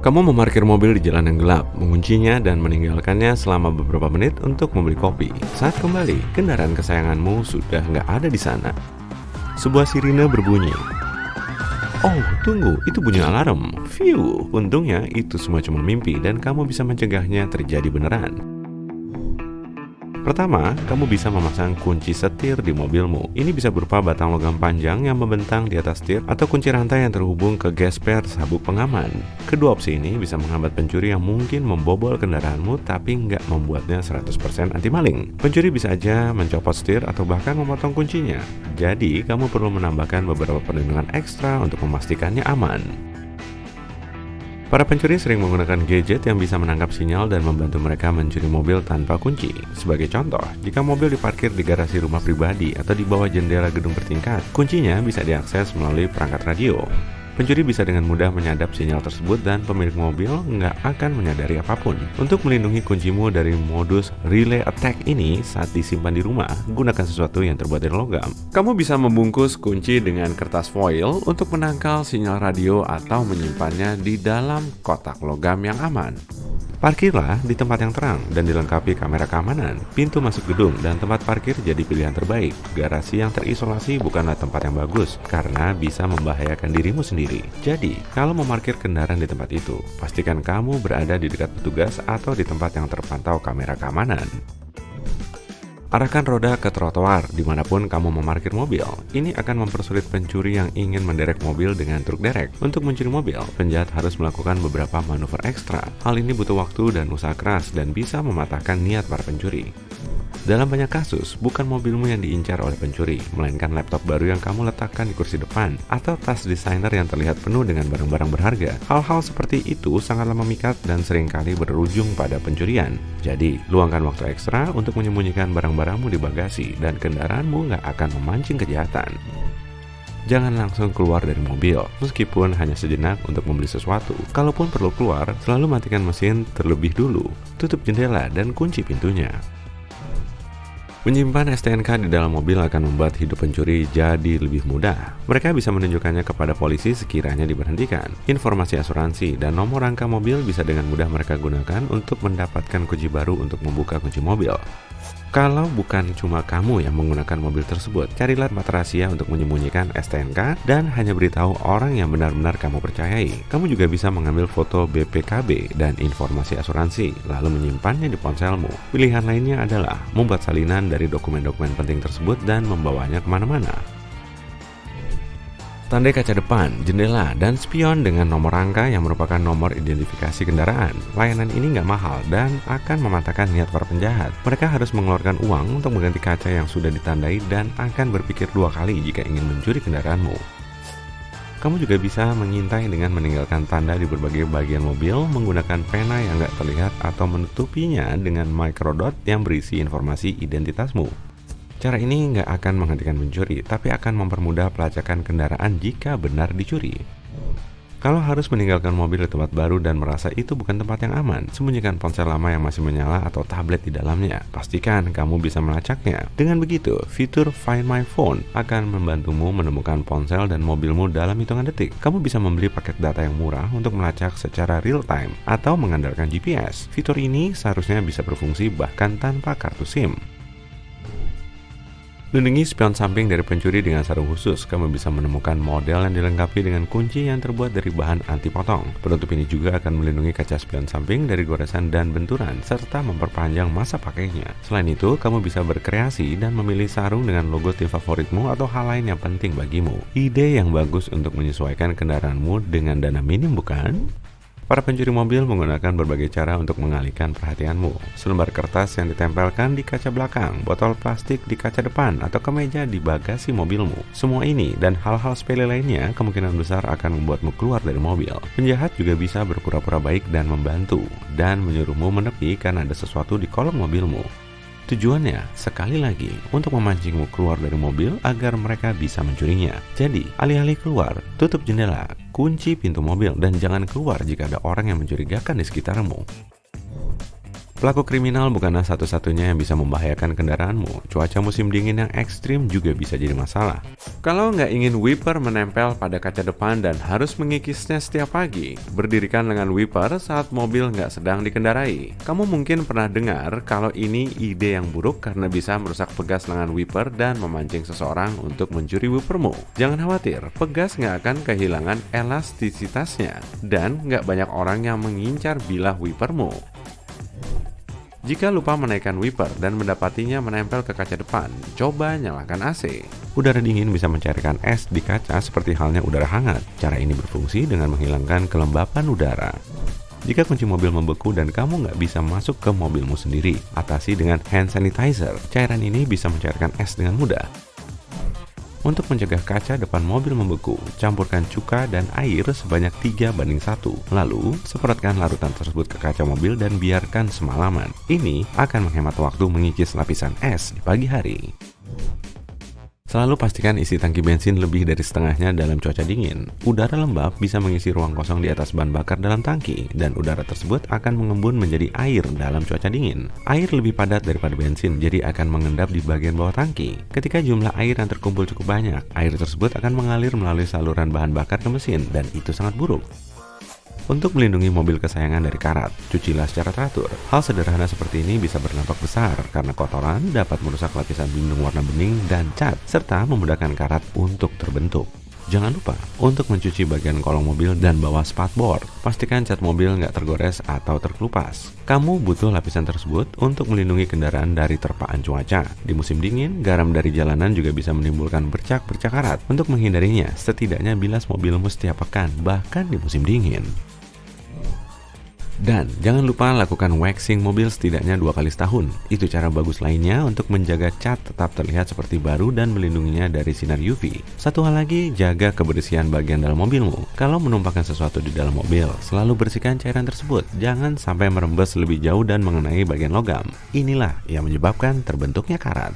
Kamu memarkir mobil di jalan yang gelap, menguncinya dan meninggalkannya selama beberapa menit untuk membeli kopi. Saat kembali, kendaraan kesayanganmu sudah nggak ada di sana. Sebuah sirine berbunyi. Oh, tunggu, itu bunyi alarm. Phew, untungnya itu semua cuma mimpi dan kamu bisa mencegahnya terjadi beneran. Pertama, kamu bisa memasang kunci setir di mobilmu. Ini bisa berupa batang logam panjang yang membentang di atas setir atau kunci rantai yang terhubung ke gesper sabuk pengaman. Kedua opsi ini bisa menghambat pencuri yang mungkin membobol kendaraanmu tapi nggak membuatnya 100% anti maling. Pencuri bisa aja mencopot setir atau bahkan memotong kuncinya. Jadi, kamu perlu menambahkan beberapa perlindungan ekstra untuk memastikannya aman. Para pencuri sering menggunakan gadget yang bisa menangkap sinyal dan membantu mereka mencuri mobil tanpa kunci. Sebagai contoh, jika mobil diparkir di garasi rumah pribadi atau di bawah jendela gedung bertingkat, kuncinya bisa diakses melalui perangkat radio. Pencuri bisa dengan mudah menyadap sinyal tersebut dan pemilik mobil nggak akan menyadari apapun. Untuk melindungi kuncimu dari modus relay attack ini saat disimpan di rumah, gunakan sesuatu yang terbuat dari logam. Kamu bisa membungkus kunci dengan kertas foil untuk menangkal sinyal radio atau menyimpannya di dalam kotak logam yang aman. Parkirlah di tempat yang terang dan dilengkapi kamera keamanan. Pintu masuk gedung dan tempat parkir jadi pilihan terbaik. Garasi yang terisolasi bukanlah tempat yang bagus karena bisa membahayakan dirimu sendiri. Jadi, kalau memarkir kendaraan di tempat itu, pastikan kamu berada di dekat petugas atau di tempat yang terpantau kamera keamanan. Arahkan roda ke trotoar dimanapun kamu memarkir mobil. Ini akan mempersulit pencuri yang ingin menderek mobil dengan truk derek. Untuk mencuri mobil, penjahat harus melakukan beberapa manuver ekstra. Hal ini butuh waktu dan usaha keras dan bisa mematahkan niat para pencuri. Dalam banyak kasus, bukan mobilmu yang diincar oleh pencuri, melainkan laptop baru yang kamu letakkan di kursi depan, atau tas desainer yang terlihat penuh dengan barang-barang berharga. Hal-hal seperti itu sangatlah memikat dan seringkali berujung pada pencurian. Jadi, luangkan waktu ekstra untuk menyembunyikan barang-barangmu di bagasi, dan kendaraanmu nggak akan memancing kejahatan. Jangan langsung keluar dari mobil, meskipun hanya sejenak untuk membeli sesuatu. Kalaupun perlu keluar, selalu matikan mesin terlebih dulu, tutup jendela dan kunci pintunya. Menyimpan STNK di dalam mobil akan membuat hidup pencuri jadi lebih mudah. Mereka bisa menunjukkannya kepada polisi sekiranya diberhentikan. Informasi asuransi dan nomor rangka mobil bisa dengan mudah mereka gunakan untuk mendapatkan kunci baru untuk membuka kunci mobil. Kalau bukan cuma kamu yang menggunakan mobil tersebut, carilah tempat rahasia untuk menyembunyikan STNK dan hanya beritahu orang yang benar-benar kamu percayai. Kamu juga bisa mengambil foto BPKB dan informasi asuransi, lalu menyimpannya di ponselmu. Pilihan lainnya adalah membuat salinan dari dokumen-dokumen penting tersebut dan membawanya kemana-mana. Tandai kaca depan, jendela, dan spion dengan nomor rangka yang merupakan nomor identifikasi kendaraan. Layanan ini nggak mahal dan akan mematahkan niat para penjahat. Mereka harus mengeluarkan uang untuk mengganti kaca yang sudah ditandai dan akan berpikir dua kali jika ingin mencuri kendaraanmu. Kamu juga bisa mengintai dengan meninggalkan tanda di berbagai bagian mobil menggunakan pena yang nggak terlihat atau menutupinya dengan microdot yang berisi informasi identitasmu. Cara ini nggak akan menghentikan mencuri, tapi akan mempermudah pelacakan kendaraan jika benar dicuri. Kalau harus meninggalkan mobil di tempat baru dan merasa itu bukan tempat yang aman, sembunyikan ponsel lama yang masih menyala atau tablet di dalamnya. Pastikan kamu bisa melacaknya. Dengan begitu, fitur Find My Phone akan membantumu menemukan ponsel dan mobilmu dalam hitungan detik. Kamu bisa membeli paket data yang murah untuk melacak secara real time atau mengandalkan GPS. Fitur ini seharusnya bisa berfungsi bahkan tanpa kartu SIM. Lindungi spion samping dari pencuri dengan sarung khusus. Kamu bisa menemukan model yang dilengkapi dengan kunci yang terbuat dari bahan anti potong. Penutup ini juga akan melindungi kaca spion samping dari goresan dan benturan, serta memperpanjang masa pakainya. Selain itu, kamu bisa berkreasi dan memilih sarung dengan logo tim favoritmu atau hal lain yang penting bagimu. Ide yang bagus untuk menyesuaikan kendaraanmu dengan dana minim, bukan? Para pencuri mobil menggunakan berbagai cara untuk mengalihkan perhatianmu. Selembar kertas yang ditempelkan di kaca belakang, botol plastik di kaca depan, atau kemeja di bagasi mobilmu. Semua ini dan hal-hal sepele lainnya kemungkinan besar akan membuatmu keluar dari mobil. Penjahat juga bisa berpura-pura baik dan membantu, dan menyuruhmu menepi karena ada sesuatu di kolong mobilmu. Tujuannya, sekali lagi, untuk memancingmu keluar dari mobil agar mereka bisa mencurinya. Jadi, alih-alih keluar, tutup jendela, kunci pintu mobil, dan jangan keluar jika ada orang yang mencurigakan di sekitarmu. Pelaku kriminal bukanlah satu-satunya yang bisa membahayakan kendaraanmu. Cuaca musim dingin yang ekstrim juga bisa jadi masalah. Kalau nggak ingin wiper menempel pada kaca depan dan harus mengikisnya setiap pagi, berdirikan lengan wiper saat mobil nggak sedang dikendarai. Kamu mungkin pernah dengar kalau ini ide yang buruk karena bisa merusak pegas lengan wiper dan memancing seseorang untuk mencuri wipermu. Jangan khawatir, pegas nggak akan kehilangan elastisitasnya dan nggak banyak orang yang mengincar bilah wipermu. Jika lupa menaikkan wiper dan mendapatinya menempel ke kaca depan, coba nyalakan AC. Udara dingin bisa mencairkan es di kaca seperti halnya udara hangat. Cara ini berfungsi dengan menghilangkan kelembapan udara. Jika kunci mobil membeku dan kamu nggak bisa masuk ke mobilmu sendiri, atasi dengan hand sanitizer. Cairan ini bisa mencairkan es dengan mudah. Untuk mencegah kaca depan mobil membeku, campurkan cuka dan air sebanyak 3:1. Lalu, semprotkan larutan tersebut ke kaca mobil dan biarkan semalaman. Ini akan menghemat waktu mengikis lapisan es di pagi hari. Selalu pastikan isi tangki bensin lebih dari setengahnya dalam cuaca dingin. Udara lembab bisa mengisi ruang kosong di atas bahan bakar dalam tangki, dan udara tersebut akan mengembun menjadi air dalam cuaca dingin. Air lebih padat daripada bensin, jadi akan mengendap di bagian bawah tangki. Ketika jumlah air yang terkumpul cukup banyak, air tersebut akan mengalir melalui saluran bahan bakar ke mesin, dan itu sangat buruk. Untuk melindungi mobil kesayangan dari karat, cucilah secara teratur. Hal sederhana seperti ini bisa berdampak besar karena kotoran dapat merusak lapisan pelindung warna bening dan cat, serta memudahkan karat untuk terbentuk. Jangan lupa untuk mencuci bagian kolong mobil dan bawah spatboard. Pastikan cat mobil nggak tergores atau terkelupas. Kamu butuh lapisan tersebut untuk melindungi kendaraan dari terpaan cuaca. Di musim dingin, garam dari jalanan juga bisa menimbulkan bercak-bercak karat. Untuk menghindarinya, setidaknya bilas mobilmu setiap pekan, bahkan di musim dingin. Dan jangan lupa lakukan waxing mobil setidaknya 2 kali setahun. Itu cara bagus lainnya untuk menjaga cat tetap terlihat seperti baru dan melindunginya dari sinar UV. Satu hal lagi, jaga kebersihan bagian dalam mobilmu. Kalau menumpahkan sesuatu di dalam mobil, selalu bersihkan cairan tersebut. Jangan sampai merembes lebih jauh dan mengenai bagian logam. Inilah yang menyebabkan terbentuknya karat.